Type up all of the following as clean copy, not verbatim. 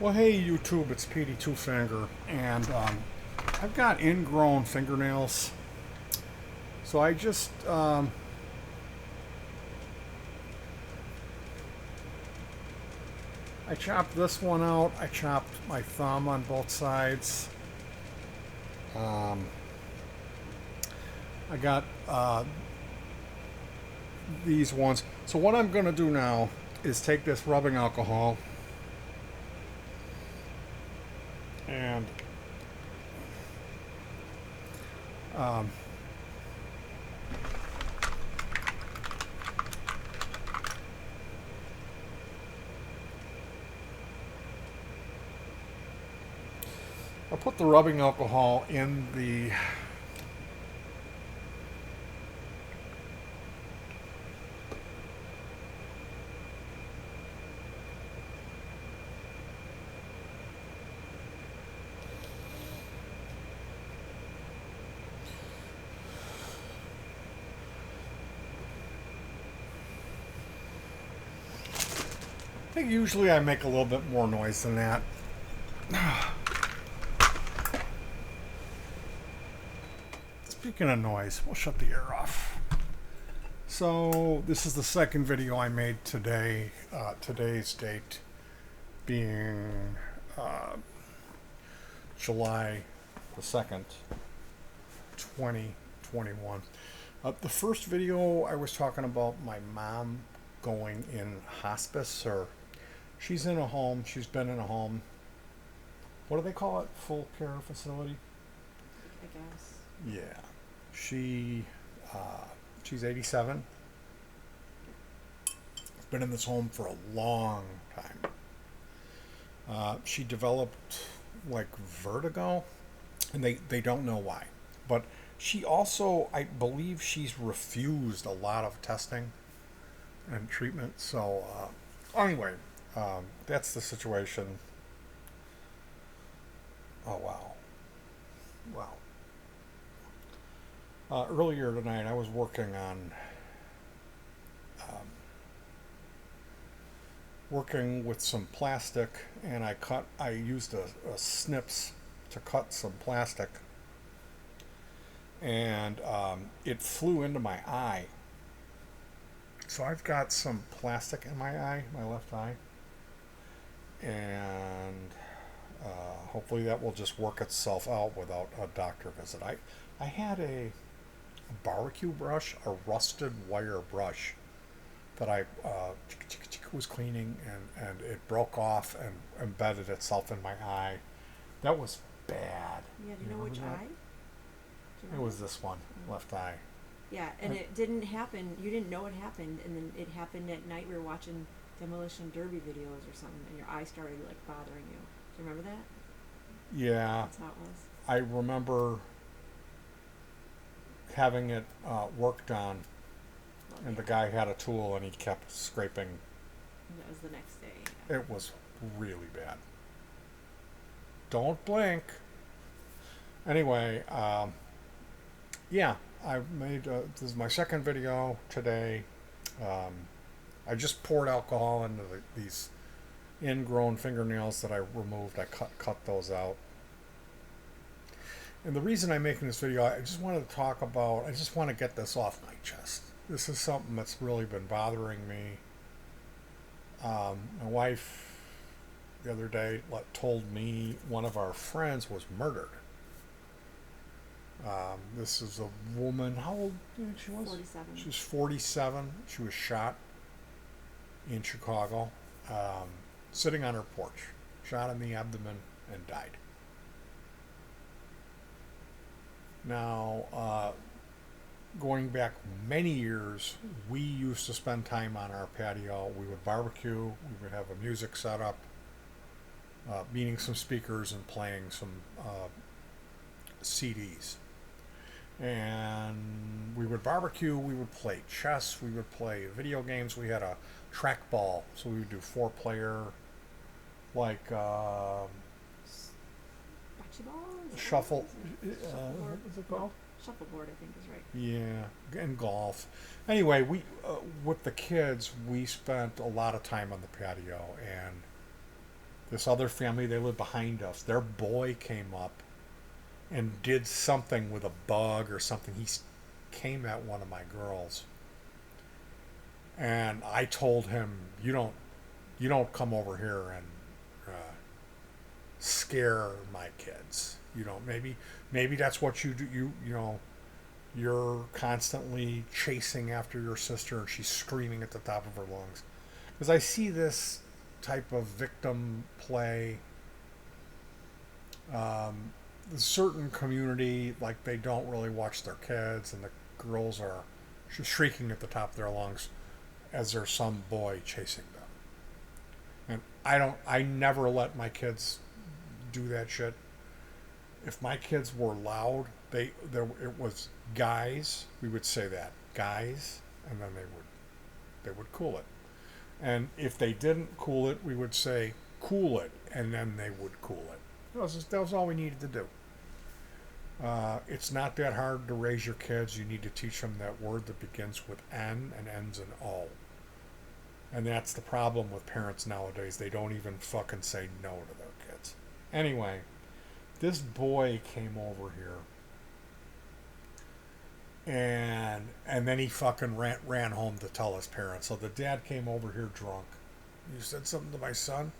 Well, hey YouTube, it's Petey Two Finger, and I've got ingrown fingernails, so I chopped this one out. I chopped my thumb on both sides. Um, I got these ones. So what I'm gonna do now is take this rubbing alcohol and um, I'll put the rubbing alcohol in the I think usually I make a little bit more noise than that. Speaking of noise, we'll shut the air off. So this is the second video I made today. Today's date being uh, July the 2nd, 2021. The first video I was talking about my mom going in hospice, or she's in a home. She's been in a home. What do they call it? Full care facility? I guess. Yeah. She she's 87. Been in this home for a long time. She developed like vertigo, and they don't know why. But she also, I believe, she's refused a lot of testing and treatment. So anyway, that's the situation. Oh wow, wow. Earlier tonight, I was um, working with some plastic, and I used a snips to cut some plastic, and it flew into my eye. So I've got some plastic in my eye, my left eye, and hopefully that will just work itself out without a doctor visit. I had a barbecue brush, a rusted wire brush that I was cleaning, and it broke off and embedded itself in my eye. That was bad. Yeah, do you You know remember which that? eye? Do you It remember? was this one, left eye. Yeah, and it didn't happen. You didn't know it happened, and then it happened at night. We were watching Demolition Derby videos or something, and your eye started like bothering you. Do you remember that? Yeah, That's how it was. I remember having it worked on, Oh and the yeah, guy had a tool and he kept scraping. and that was the next day. It was really bad. Don't blink. Anyway, yeah, I made this is my second video today. Um, I just poured alcohol into these ingrown fingernails that I removed. I cut those out. And the reason I'm making this video, I just wanted to talk about. I just want to get this off my chest. This is something that's really been bothering me. My wife the other day told me one of our friends was murdered. This is a woman. How old do you think she was? 47. She was 47. She was shot in Chicago, um, sitting on her porch, shot in the abdomen, and died. Now, going back many years, we used to spend time on our patio. We would barbecue. We would have a music set up, meeting some speakers and playing some CDs. And we would barbecue. We would play chess. We would play video games. We had a trackball, so we would do four-player, like Bocce ball? Is that shuffle. what it is? Shuffleboard. What is it called? Shuffleboard, I think is right. Yeah, and golf. Anyway, we with the kids, we spent a lot of time on the patio, and This other family, they lived behind us. Their boy came up and did something with a bug or something. Came at one of my girls, and I told him, you don't come over here and scare my kids. You know, maybe that's what you do. You know, you're constantly chasing after your sister, and she's screaming at the top of her lungs. Because I see this type of victim play. A certain community, like they don't really watch their kids, and the girls are shrieking at the top of their lungs as there's some boy chasing them. And I never let my kids do that shit. If my kids were loud, it was guys. We would say that guys, and then they would cool it. And if they didn't cool it, we would say cool it, and then they would cool it. That was all we needed to do. It's not that hard to raise your kids. You need to teach them that word that begins with N and ends in O. And that's the problem with parents nowadays. They don't even fucking say no to their kids. Anyway, this boy came over here, and then he fucking ran home to tell his parents. So the dad came over here drunk. You said something to my son?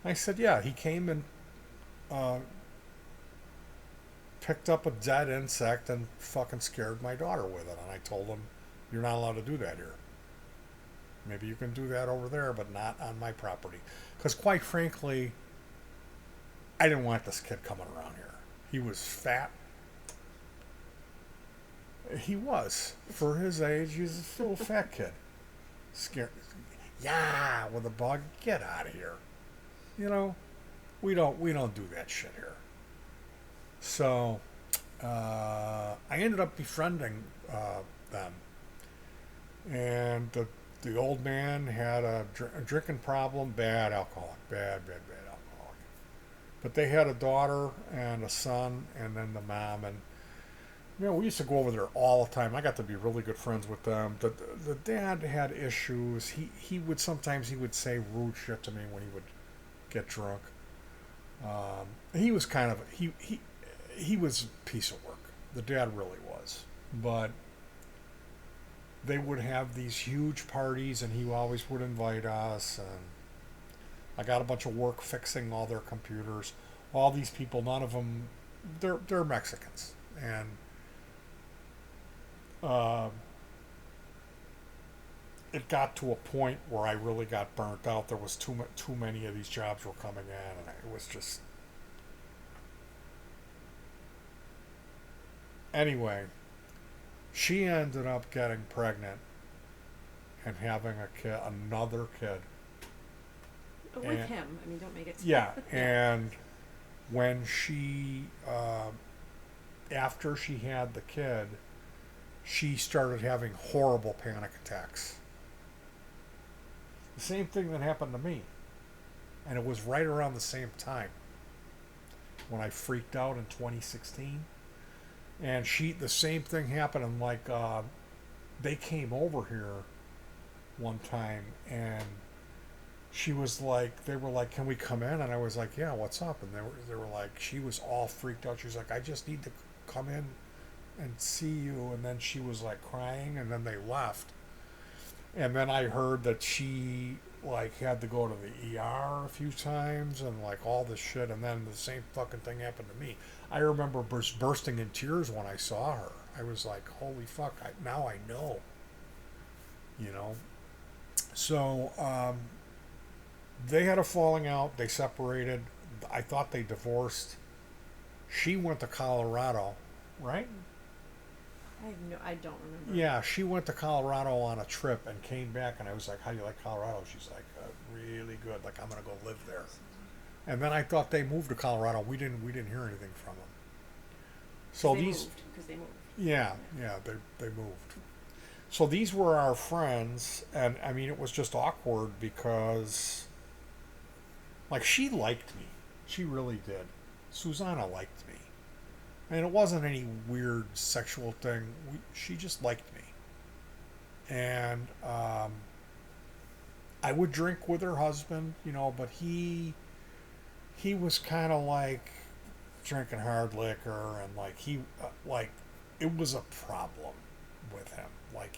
I said, yeah. He came and picked up a dead insect and fucking scared my daughter with it. And I told him, you're not allowed to do that here. Maybe you can do that over there, but not on my property. Because quite frankly, I didn't want this kid coming around here. He was fat. He was. For his age, he's a little fat kid. Scared. Yeah, with a bug. Get out of here. You know, we don't do that shit here. So, I ended up befriending them. And the old man had a drinking problem, bad alcoholic, bad alcoholic. But they had a daughter and a son, and then the mom, and you know, we used to go over there all the time. I got to be really good friends with them. The dad had issues. He would sometimes say rude shit to me when he would get drunk. He was kind of he was a piece of work. The dad really was, but they would have these huge parties, and he always would invite us. And I got a bunch of work fixing all their computers. All these people, none of them, they're Mexicans, and it got to a point where I really got burnt out. There was too many of these jobs were coming in, and it was just. Anyway, she ended up getting pregnant and having another kid. With him. I mean, don't make it. Yeah, and when after she had the kid, she started having horrible panic attacks. The same thing that happened to me. And it was right around the same time when I freaked out in 2016. And the same thing happened, and like, they came over here one time, and she was like, they were like, can we come in? And I was like, yeah, what's up? And they were like, she was all freaked out. She was like, I just need to come in and see you. And then she was like crying, and then they left. And then I heard that she like had to go to the ER a few times and like all this shit. And then the same fucking thing happened to me. I remember bursting in tears when I saw her. I was like, holy fuck, now I know. You know? So, they had a falling out. They separated. I thought they divorced. She went to Colorado, right? I don't remember. Yeah, she went to Colorado on a trip and came back, and I was like, how do you like Colorado? She's like, really good. Like, I'm going to go live there. And then I thought they moved to Colorado. We didn't hear anything from them. So they moved. Yeah, they moved. So these were our friends, and I mean, it was just awkward because, like, she liked me. She really did. Susanna liked me. And it wasn't any weird sexual thing. She just liked me. And I would drink with her husband, you know, but he he was kind of like drinking hard liquor, and like like it was a problem with him. Like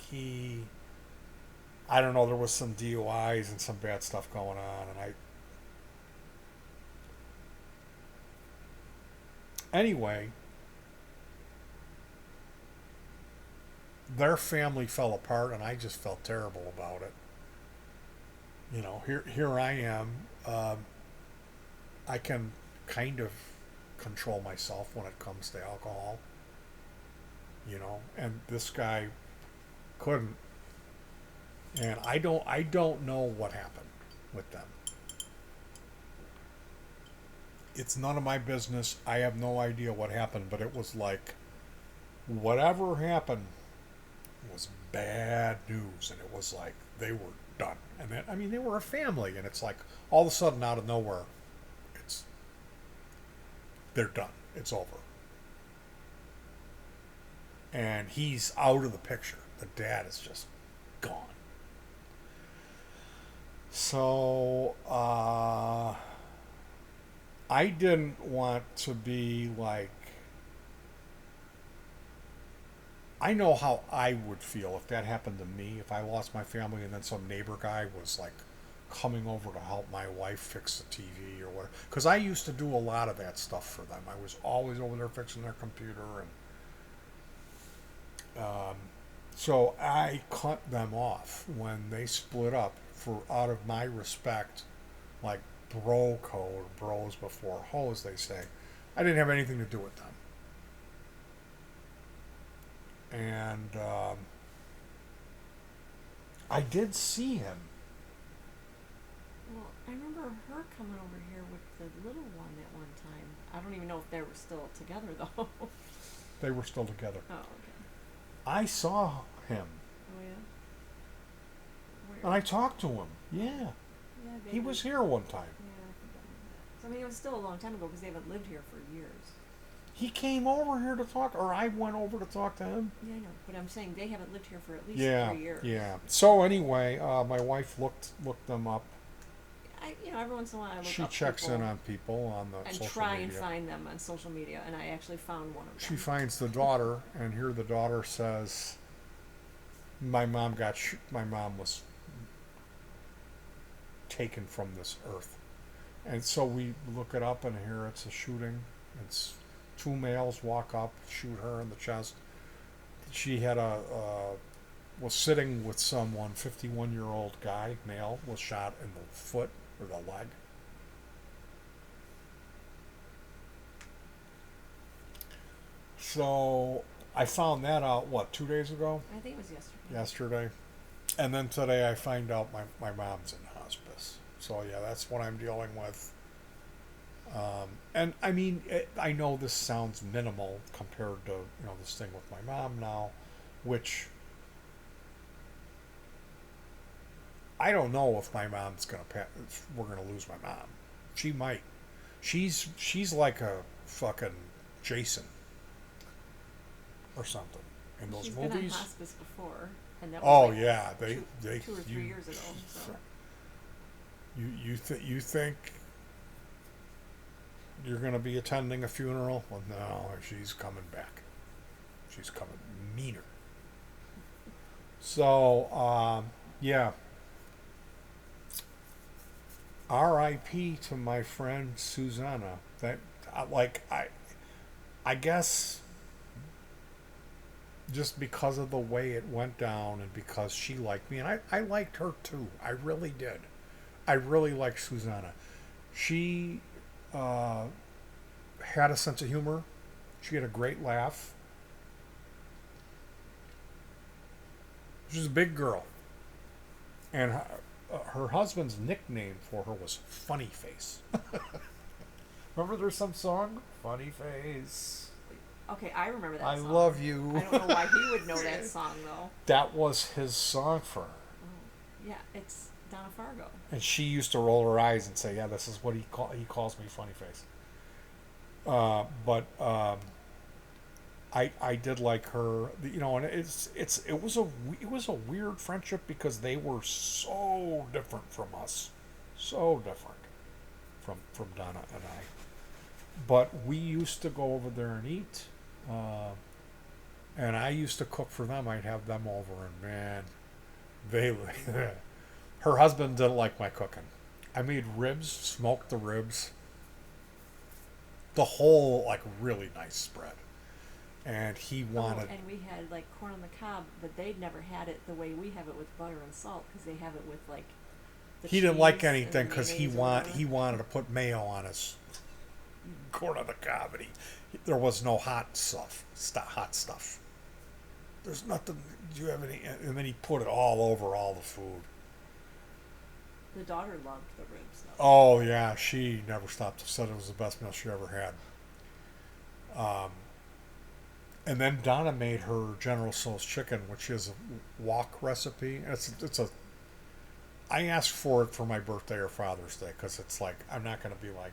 I don't know, there was some DUIs and some bad stuff going on, and anyway, their family fell apart, and I just felt terrible about it. You know, here I am. I can kind of control myself when it comes to alcohol. You know, and this guy couldn't, and I don't know what happened with them. It's none of my business. I have no idea what happened, but it was like whatever happened was bad news, and it was like they were done. And then, I mean, they were a family, and it's like all of a sudden, out of nowhere, it's they're done. It's over, and he's out of the picture. The dad is just gone. So I didn't want to be like. I know how I would feel if that happened to me. If I lost my family and then some neighbor guy was like coming over to help my wife fix the TV or whatever. Because I used to do a lot of that stuff for them. I was always over there fixing their computer, and so I cut them off when they split up for out of my respect, like bro code, bros before hoes, they say. I didn't have anything to do with them, and I did see him. Well, I remember her coming over here with the little one at one time. I don't even know if they were still together though. They were still together. Oh, okay. I saw him, Oh yeah. and Where? I talked to him. Yeah, Yeah, they he was here one time. Yeah, I think I remember that. So I mean, it was still a long time ago because they haven't lived here for years. He came over here to talk, or I went over to talk to him. Yeah, I know, but I'm saying they haven't lived here for at least Yeah, 3 years. yeah. So anyway, my wife looked them up. Every once in a while I look She up checks people in on people on the and social try and media. find them on social media, and I actually found one of them. She finds the daughter, and here the daughter says, My mom was taken from this earth." And so we look it up, and here it's a shooting. It's two males walk up, shoot her in the chest. She had was sitting with someone, 51-year-old guy, male, was shot in the foot or the leg. So I found that out, what, 2 days ago? I think it was yesterday. Yesterday. And then today I find out my mom's in hospice. So yeah, that's what I'm dealing with. And I mean, I know this sounds minimal compared to, this thing with my mom now, which I don't know if my mom's if we're gonna lose my mom. She might. She's like a fucking Jason or something in those She's movies. been on hospice before, and that Oh was like yeah, two, they 2 or 3 years ago. So you think you're gonna be attending a funeral? Well, no, she's coming back. She's coming meaner. So yeah. R.I.P. to my friend Susanna. That I guess just because of the way it went down and because she liked me, and I liked her too. I really did. I really liked Susanna. She had a sense of humor. She had a great laugh. She was a big girl, and her husband's nickname for her was Funny Face. Remember, there's some song, Funny Face. okay, I remember that I song. love you. I don't know why he would know that song though. That was his song for her. Oh, yeah, it's Donna Fargo. And she used to roll her eyes and say, "Yeah, this is what he calls me, Funny Face." But I did like her, and it was a weird friendship because they were so different from us, so different. from Donna and I. But we used to go over there and eat, uh, and I used to cook for them. I'd have them over, and man, they her husband didn't like my cooking. I made ribs, smoked the ribs, the whole like really nice spread, and he Oh, wanted. and we had like corn on the cob, but they'd never had it the way we have it with butter and salt because they have it with like the He didn't like cheese and anything the because mayonnaise or whatever. he wanted to put mayo on his corn on the cob, and there was no hot stuff. There's nothing. Do you have any? And then he put it all over all the food. The daughter loved the ribs though. Oh yeah, she never stopped. Said it was the best meal she ever had. Um, and then Donna made her General Tso's chicken, which is a wok recipe. It's a. I asked for it for my birthday or Father's Day because it's like I'm not gonna be like,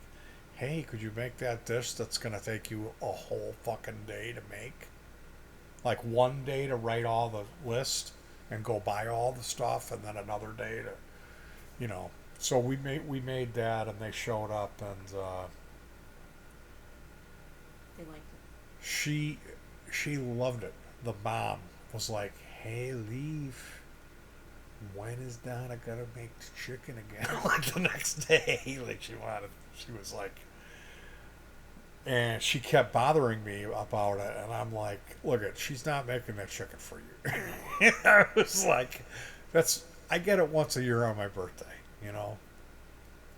hey, could you make that dish that's gonna take you a whole fucking day to make? Like one day to write all the list and go buy all the stuff, and then another day to, you know. So we made that, and they showed up, and They liked it. she she loved it. The mom was like, "Hey, Leaf, when is Donna gonna make the chicken again?" Like the next day, like she was like, and she kept bothering me about it, and I'm like, "Look, she's not making that chicken for you." I was like, "That's I get it once a year on my birthday, you know."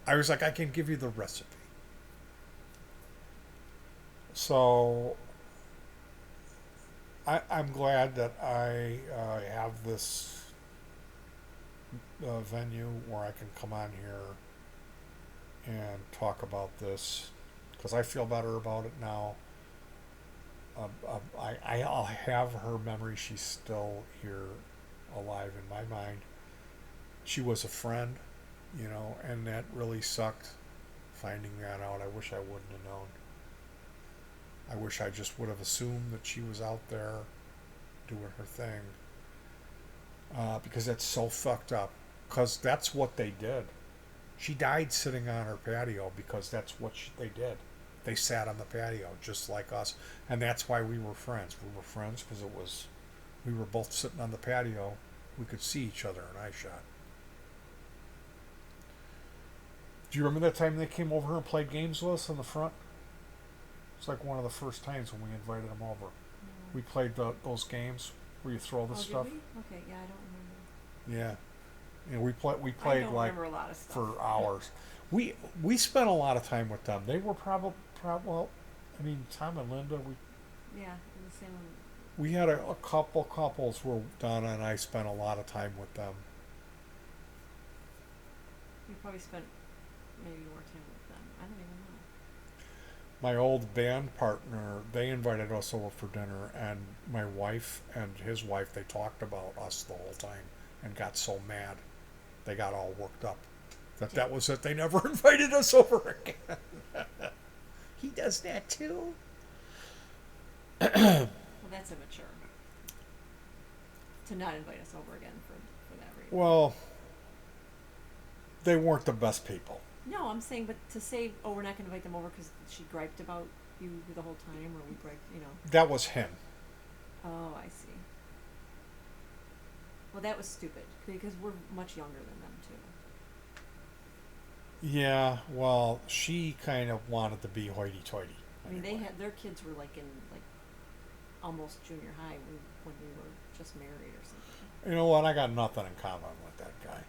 I was like, "I can give you the recipe." So I'm glad that I have this venue where I can come on here and talk about this because I feel better about it now. I'll have her memory. She's still here, alive in my mind. She was a friend, and that really sucked finding that out. I wish I wouldn't have known. I wish I just would have assumed that she was out there doing her thing because that's so fucked up. Because that's what they did. She died sitting on her patio because that's what they did. They sat on the patio just like us, and that's why we were friends. We were friends because we were both sitting on the patio. We could see each other in eye shot. Do you remember that time they came over and played games with us in the front? It's like one of the first times when we invited them over. We played those games where you throw the Oh, stuff. did we? Okay, yeah, I don't remember. Yeah, and we I played don't like remember a lot of stuff. for hours. We spent a lot of time with them. They were well, I mean, Tom and Linda. Yeah, it was the same one. We had a couple couples where Donna and I spent a lot of time with them. We probably spent maybe more time with them. I don't even know. My old band partner, they invited us over for dinner, and my wife and his wife, they talked about us the whole time and got so mad. They got all worked up that was it. They never invited us over again. He does that too. Well, that's immature. To not invite us over again for that reason. Well, they weren't the best people. No, I'm saying, but to say, oh, we're not going to invite them over because she griped about you the whole time, or we griped. That was him. Oh, I see. Well, that was stupid because we're much younger than them too. Yeah, well, she kind of wanted to be hoity-toity. I mean, they had their kids were like in like almost junior high when we were just married or something. You know what? I got nothing in common with that guy.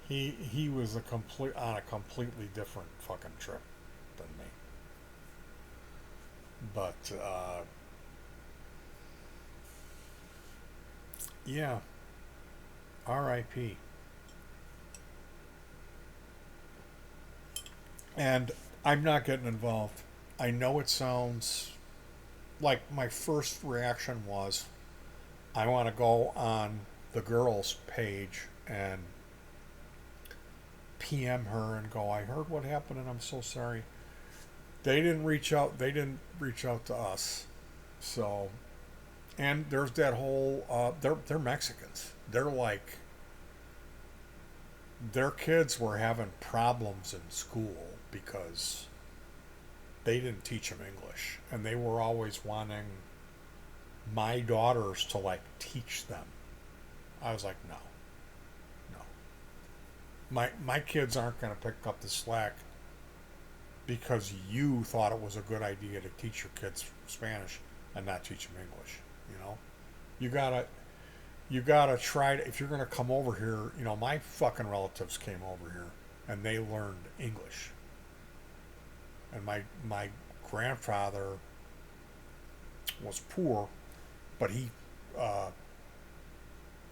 He was on a completely different fucking trip than me. But yeah, R.I.P. And I'm not getting involved. I know it sounds like my first reaction was I want to go on the girls' page and PM her and go, I heard what happened and I'm so sorry. They didn't reach out. They didn't reach out to us. So, and there's that whole. They're Mexicans. They're like their kids were having problems in school because they didn't teach them English, and they were always wanting my daughters to like teach them. I was like, no, no. My kids aren't going to pick up the slack because you thought it was a good idea to teach your kids Spanish and not teach them English. You know, you gotta try to, if you're gonna come over here. You know, my fucking relatives came over here and they learned English, and my grandfather was poor, but he uh,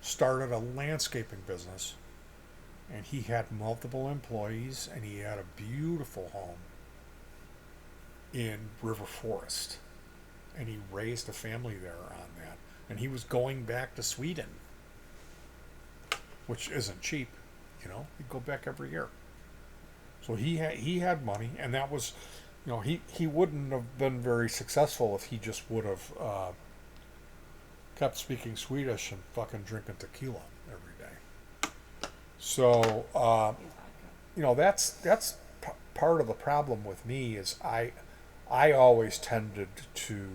started a landscaping business, and he had multiple employees, and he had a beautiful home in River Forest, and he raised a family there on that. And he was going back to Sweden, which isn't cheap, you know. He'd go back every year. So he had money, and that was, you know, he wouldn't have been very successful if he just would have kept speaking Swedish and fucking drinking tequila every day. So you know, that's part of the problem with me is I always tended to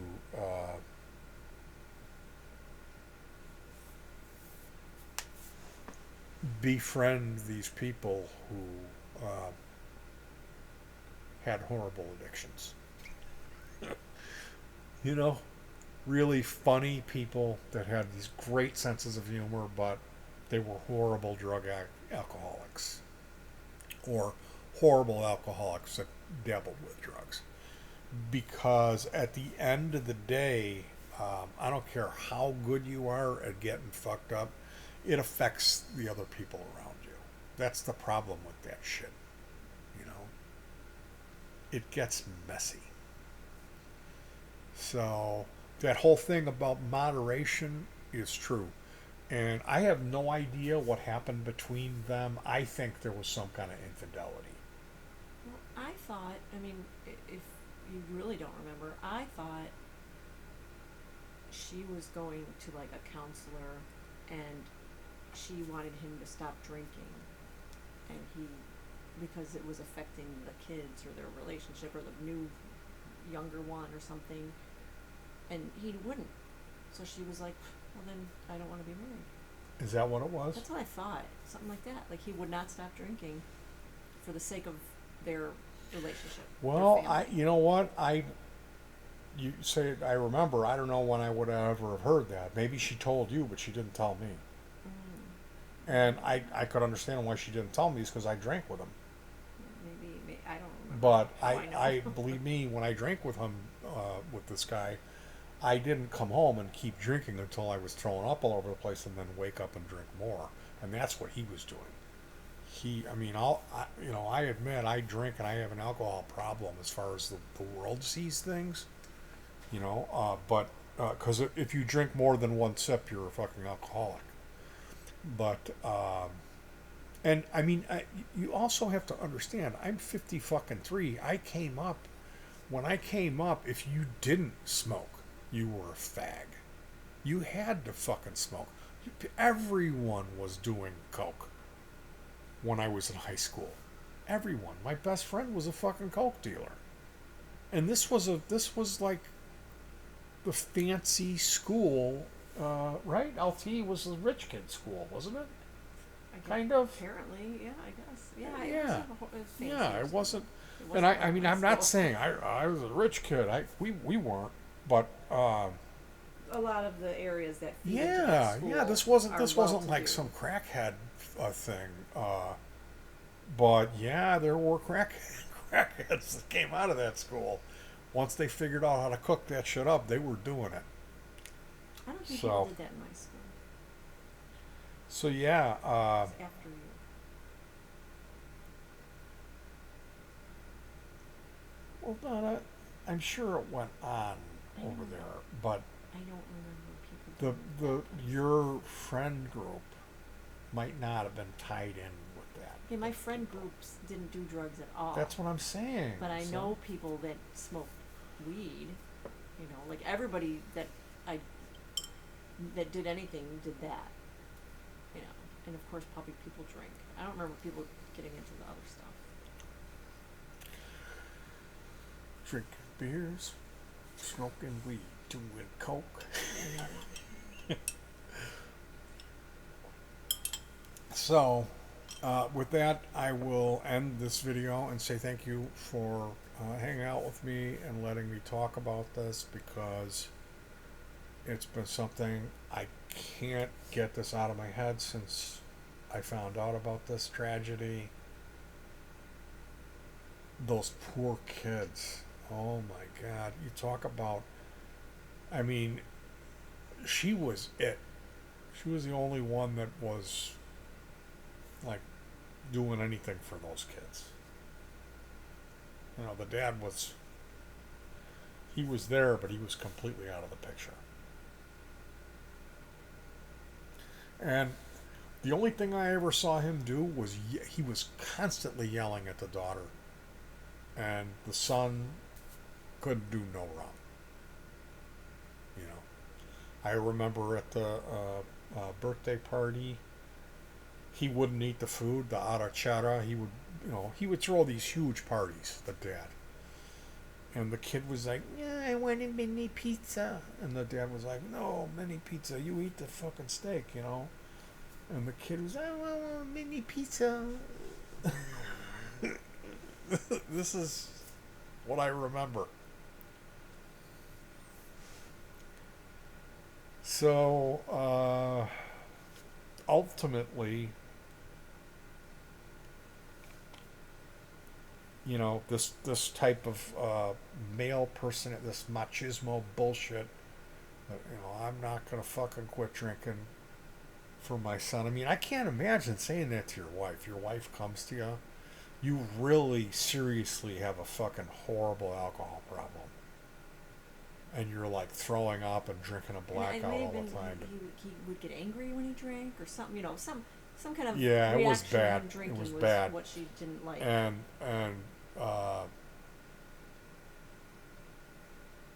befriend these people who had horrible addictions. You know, really funny people that had these great senses of humor, but they were horrible alcoholics, or horrible alcoholics that dabbled with drugs. Because at the end of the day, I don't care how good you are at getting fucked up, it affects the other people around you. That's the problem with that shit. You know, it gets messy. So that whole thing about moderation is true. And I have no idea what happened between them. I think there was some kind of infidelity. Well, I thought, I mean, if you really don't remember, I thought she was going to like a counselor and she wanted him to stop drinking. And he, because it was affecting the kids or their relationship or the new younger one or something. And he wouldn't. So she was like, well, then I don't want to be married. Is that what it was? That's what I thought. Something like that. Like he would not stop drinking for the sake of their relationship. Well, their family. you know what, you say I remember. I don't know when I would ever have heard that. Maybe she told you, but she didn't tell me. And I could understand why she didn't tell me, is because I drank with him. Maybe I don't remember. But how I know. I believe me, when I drank with him, with this guy, I didn't come home and keep drinking until I was throwing up all over the place, and then wake up and drink more. And that's what he was doing. I mean, you know, I admit I drink and I have an alcohol problem as far as the world sees things. You know, but because if you drink more than one sip, you're a fucking alcoholic. But and I mean, you also have to understand. I'm 50 fucking 3. When I came up, if you didn't smoke, you were a fag. You had to fucking smoke. Everyone was doing coke when I was in high school. Everyone. My best friend was a fucking coke dealer, and this was like the fancy school, right? LT was the rich kid school, wasn't it? Kind of. Apparently, yeah, I guess. Yeah, Yeah. it was fancy. Yeah, it wasn't. It And wasn't I mean, I'm high not school. saying I was a rich kid. We weren't, but A lot of the areas that feed into yeah, that school yeah. This are wasn't like well-to-do. some crackhead thing. But yeah, there were crackheads that came out of that school. Once they figured out how to cook that shit up, they were doing it. I don't think So people did that in my school. so yeah. It was after you. Well, no, I'm sure it went on I over don't there, know. but I don't remember people the doing that. your friend group might not have been tied in with that. Okay, my friend groups didn't do drugs at all. That's what I'm saying. But I So- know people that smoke weed. You know, like everybody that did anything did that. You know. and of course probably people drink. I don't remember people getting into the other stuff. Drinking beers, smoking weed, doing coke. So, with that, I will end this video and say thank you for hanging out with me and letting me talk about this, because it's been something I can't get this out of my head since I found out about this tragedy. Those poor kids. Oh my God. You talk about, I mean, she was it. She was the only one that was like doing anything for those kids. You know, the dad was, he was there, but he was completely out of the picture. And the only thing I ever saw him do was he was constantly yelling at the daughter, and the son couldn't do no wrong. You know, I remember at the birthday party, he wouldn't eat the food, the arrachera. He would, you know, he would throw these huge parties, the dad. And the kid was like, "Yeah, I want a mini pizza." And the dad was like, "No, mini pizza. You eat the fucking steak, you know." And the kid was, "I want a mini pizza." This is what I remember. So, ultimately, you know, this type of male person, this machismo bullshit. You know, I'm not gonna fucking quit drinking for my son. I mean, I can't imagine saying that to your wife. Your wife comes to you, you really seriously have a fucking horrible alcohol problem, and you're like throwing up and drinking a And it blackout may all have been the time. he would get angry when he drank or something, you know, some kind of Yeah, it was reaction to bad. him It drinking was was bad. what she didn't like. And uh,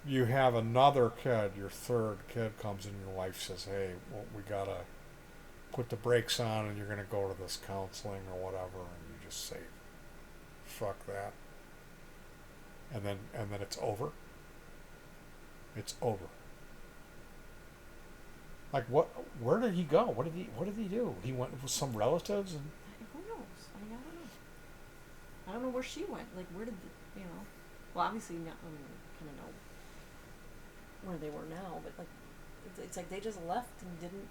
you have another kid, your third kid comes and your wife says, "Hey, well, we gotta put the brakes on, and you're gonna go to this counseling or whatever," and you just say, "Fuck that," and then it's over. It's over. Like what? Where did he go? What did he do? He went with some relatives and. Who knows? I don't know. I don't know where she went. Like, where did the, you know? Well, obviously, not, kind of know where they were now, but like, it's like they just left and didn't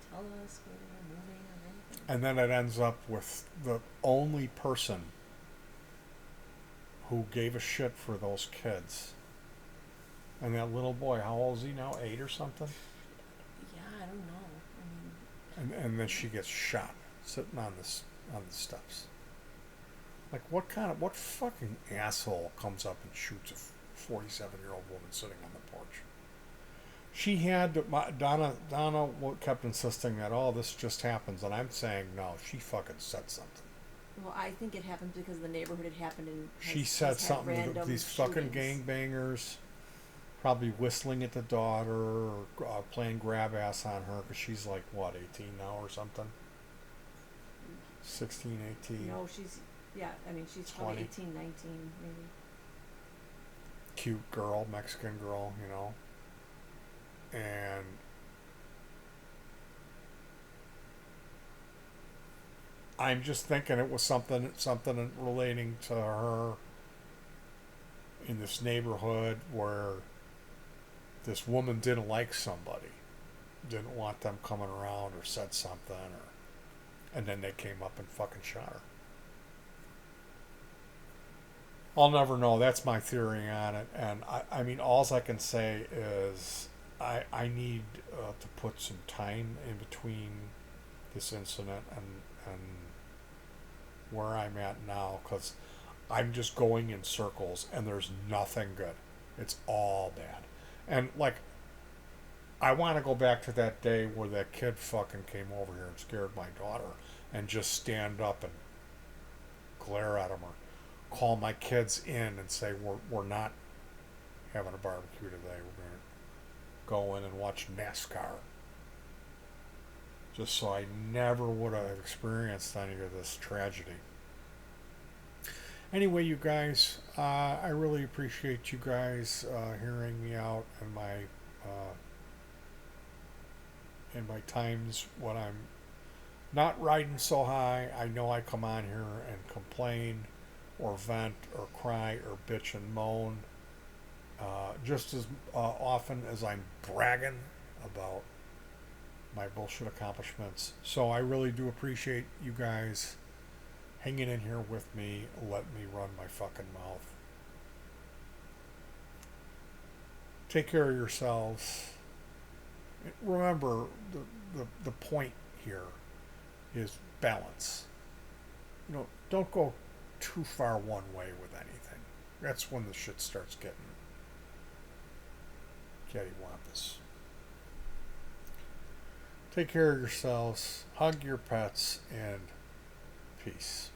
tell us where they were moving or anything. And then it ends up with the only person who gave a shit for those kids. And that little boy, how old is he now? 8 or something? Yeah, I don't know. And then she gets shot sitting on the steps. Like what fucking asshole comes up and shoots a 47-year-old woman sitting on the porch? She had Donna kept insisting that, oh, this just happens, and I'm saying no. She fucking said something. Well, I think it happened because the neighborhood had happened and She said has had something to random these fucking shootings. gangbangers, probably whistling at the daughter or playing grab ass on her, because she's like what, 18 now or something. 16, 18. No, yeah, I mean, she's probably 20. 18, 19, maybe. Cute girl, Mexican girl, you know. And I'm just thinking it was something relating to her in this neighborhood where this woman didn't like somebody, didn't want them coming around, or said something, and then they came up and fucking shot her. I'll never know. That's my theory on it. And I mean, all I can say is I need to put some time in between this incident and where I'm at now, because I'm just going in circles and there's nothing good. It's all bad. And like, I want to go back to that day where that kid fucking came over here and scared my daughter, and just stand up and glare at him, or call my kids in and say, we're not having a barbecue today. We're going to go in and watch NASCAR. just so I never would have experienced any of this tragedy. Anyway, you guys, I really appreciate you guys hearing me out uh, in my times when I'm not riding so high. I know I come on here and complain or vent or cry or bitch and moan just as often as I'm bragging about my bullshit accomplishments. So I really do appreciate you guys hanging in here with me, letting me run my fucking mouth. Take care of yourselves. Remember, the point here is balance. Don't go too far one way with anything. That's when the shit starts getting cattywampus. Take care of yourselves, hug your pets, and peace.